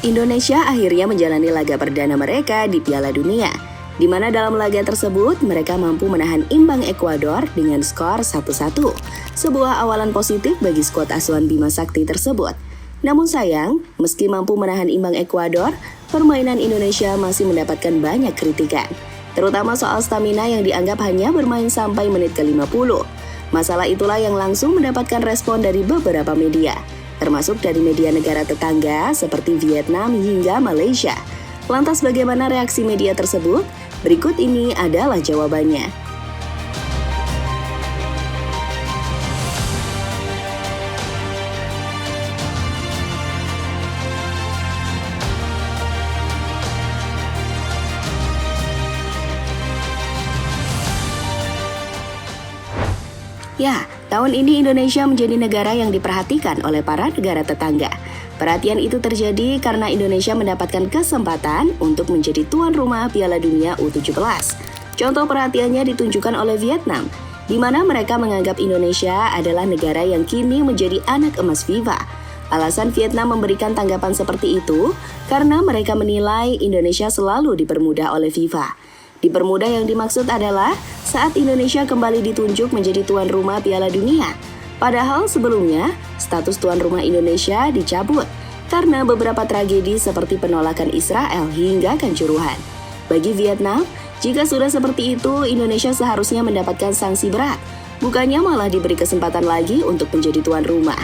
Indonesia akhirnya menjalani laga perdana mereka di Piala Dunia, di mana dalam laga tersebut mereka mampu menahan imbang Ekuador dengan skor 1-1. Sebuah awalan positif bagi skuad asuhan Bima Sakti tersebut. Namun sayang, meski mampu menahan imbang Ekuador, permainan Indonesia masih mendapatkan banyak kritikan, terutama soal stamina yang dianggap hanya bermain sampai menit ke-50. Masalah itulah yang langsung mendapatkan respon dari beberapa media, termasuk dari media negara tetangga seperti Vietnam hingga Malaysia. Lantas bagaimana reaksi media tersebut? Berikut ini adalah jawabannya. Ya, tahun ini Indonesia menjadi negara yang diperhatikan oleh para negara tetangga. Perhatian itu terjadi karena Indonesia mendapatkan kesempatan untuk menjadi tuan rumah Piala Dunia U17. Contoh perhatiannya ditunjukkan oleh Vietnam, di mana mereka menganggap Indonesia adalah negara yang kini menjadi anak emas FIFA. Alasan Vietnam memberikan tanggapan seperti itu karena mereka menilai Indonesia selalu dipermudah oleh FIFA. Dipermudah yang dimaksud adalah saat Indonesia kembali ditunjuk menjadi tuan rumah Piala Dunia. Padahal sebelumnya, status tuan rumah Indonesia dicabut karena beberapa tragedi seperti penolakan Israel hingga Kanjuruhan. Bagi Vietnam, jika sudah seperti itu, Indonesia seharusnya mendapatkan sanksi berat, bukannya malah diberi kesempatan lagi untuk menjadi tuan rumah.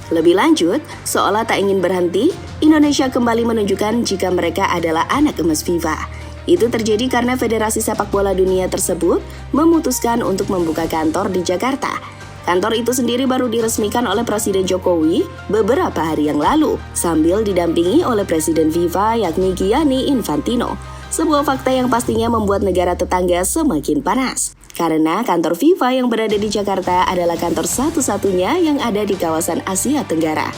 Lebih lanjut, seolah tak ingin berhenti, Indonesia kembali menunjukkan jika mereka adalah anak emas FIFA. Itu terjadi karena Federasi Sepak Bola Dunia tersebut memutuskan untuk membuka kantor di Jakarta. Kantor itu sendiri baru diresmikan oleh Presiden Jokowi beberapa hari yang lalu, sambil didampingi oleh Presiden FIFA yakni Gianni Infantino. Sebuah fakta yang pastinya membuat negara tetangga semakin panas. Karena kantor FIFA yang berada di Jakarta adalah kantor satu-satunya yang ada di kawasan Asia Tenggara.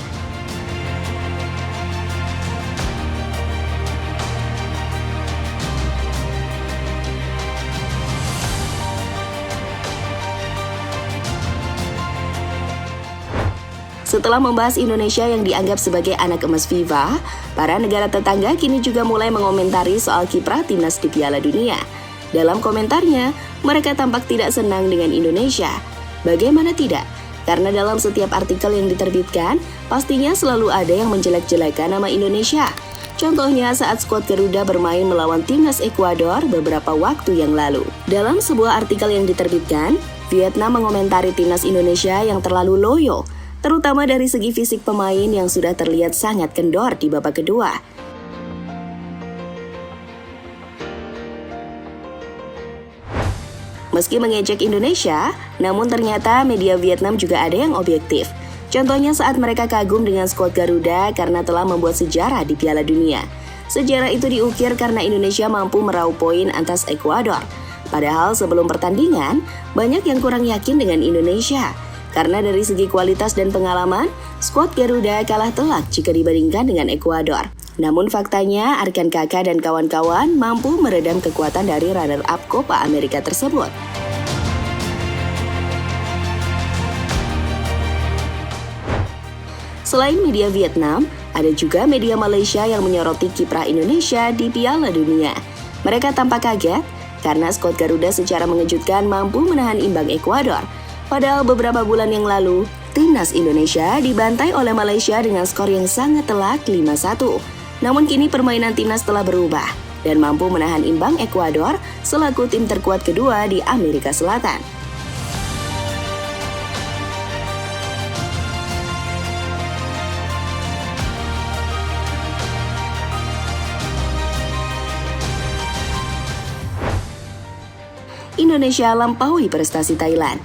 Setelah membahas Indonesia yang dianggap sebagai anak emas FIFA, para negara tetangga kini juga mulai mengomentari soal kiprah timnas di Piala Dunia. Dalam komentarnya, mereka tampak tidak senang dengan Indonesia. Bagaimana tidak? Karena dalam setiap artikel yang diterbitkan, pastinya selalu ada yang menjelek-jelekan nama Indonesia. Contohnya saat skuad Garuda bermain melawan timnas Ekuador beberapa waktu yang lalu. Dalam sebuah artikel yang diterbitkan, Vietnam mengomentari timnas Indonesia yang terlalu loyo, terutama dari segi fisik pemain yang sudah terlihat sangat kendor di babak kedua. Meski mengejek Indonesia, namun ternyata media Vietnam juga ada yang objektif. Contohnya saat mereka kagum dengan skuad Garuda karena telah membuat sejarah di Piala Dunia. Sejarah itu diukir karena Indonesia mampu meraup poin atas Ekuador. Padahal sebelum pertandingan, banyak yang kurang yakin dengan Indonesia. Karena dari segi kualitas dan pengalaman, skuad Garuda kalah telak jika dibandingkan dengan Ekuador. Namun faktanya, Arkan Kakak dan kawan-kawan mampu meredam kekuatan dari runner-up Copa America tersebut. Selain media Vietnam, ada juga media Malaysia yang menyoroti kiprah Indonesia di Piala Dunia. Mereka tampak kaget karena skuad Garuda secara mengejutkan mampu menahan imbang Ekuador. Padahal beberapa bulan yang lalu, timnas Indonesia dibantai oleh Malaysia dengan skor yang sangat telak 5-1. Namun kini permainan timnas telah berubah dan mampu menahan imbang Ekuador selaku tim terkuat kedua di Amerika Selatan. Indonesia lampaui prestasi Thailand.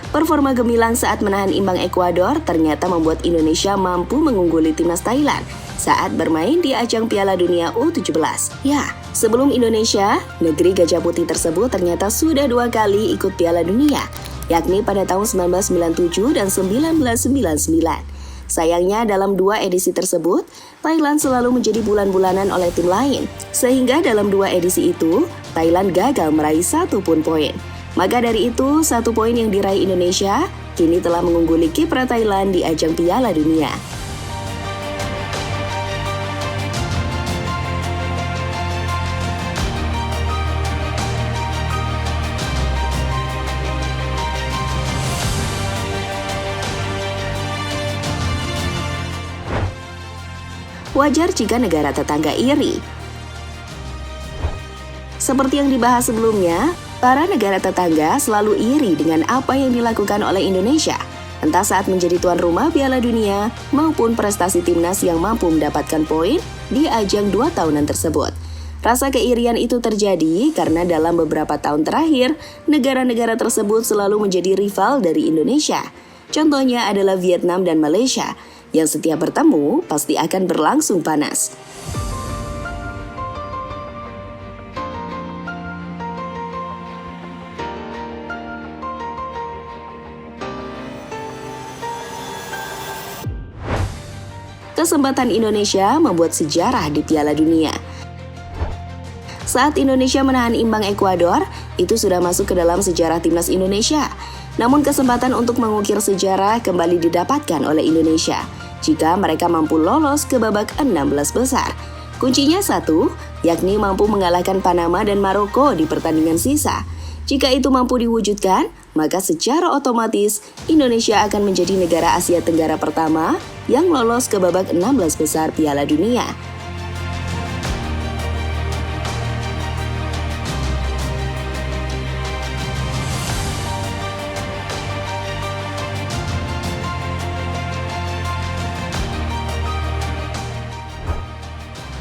Performa gemilang saat menahan imbang Ekuador ternyata membuat Indonesia mampu mengungguli timnas Thailand saat bermain di ajang Piala Dunia U17. Ya, sebelum Indonesia, negeri Gajah Putih tersebut ternyata sudah 2 kali ikut Piala Dunia, yakni pada tahun 1997 dan 1999. Sayangnya dalam 2 edisi tersebut, Thailand selalu menjadi bulan-bulanan oleh tim lain. Sehingga dalam 2 edisi itu, Thailand gagal meraih 1 pun poin. Maka dari itu, 1 poin yang diraih Indonesia kini telah mengungguli kiprah Thailand di ajang Piala Dunia. Wajar jika negara tetangga iri. Seperti yang dibahas sebelumnya, para negara tetangga selalu iri dengan apa yang dilakukan oleh Indonesia, entah saat menjadi tuan rumah Piala Dunia maupun prestasi timnas yang mampu mendapatkan poin di ajang 2 tahunan tersebut. Rasa keirian itu terjadi karena dalam beberapa tahun terakhir, negara-negara tersebut selalu menjadi rival dari Indonesia. Contohnya adalah Vietnam dan Malaysia, yang setiap bertemu pasti akan berlangsung panas. Kesempatan Indonesia membuat sejarah di Piala Dunia. Saat Indonesia menahan imbang Ekuador, itu sudah masuk ke dalam sejarah timnas Indonesia. Namun kesempatan untuk mengukir sejarah kembali didapatkan oleh Indonesia jika mereka mampu lolos ke babak 16 besar. Kuncinya satu, yakni mampu mengalahkan Panama dan Maroko di pertandingan sisa. Jika itu mampu diwujudkan, maka secara otomatis Indonesia akan menjadi negara Asia Tenggara pertama yang lolos ke babak 16 besar Piala Dunia.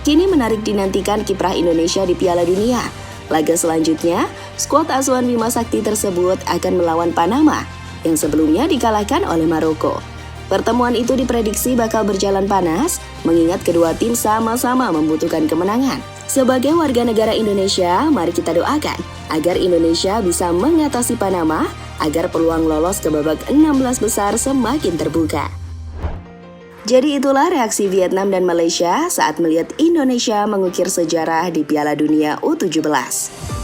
Kini menarik dinantikan kiprah Indonesia di Piala Dunia. Laga selanjutnya, skuad asuhan Bima Sakti tersebut akan melawan Panama, yang sebelumnya dikalahkan oleh Maroko. Pertemuan itu diprediksi bakal berjalan panas, mengingat kedua tim sama-sama membutuhkan kemenangan. Sebagai warga negara Indonesia, mari kita doakan agar Indonesia bisa mengatasi Panama, agar peluang lolos ke babak 16 besar semakin terbuka. Jadi itulah reaksi Vietnam dan Malaysia saat melihat Indonesia mengukir sejarah di Piala Dunia U17.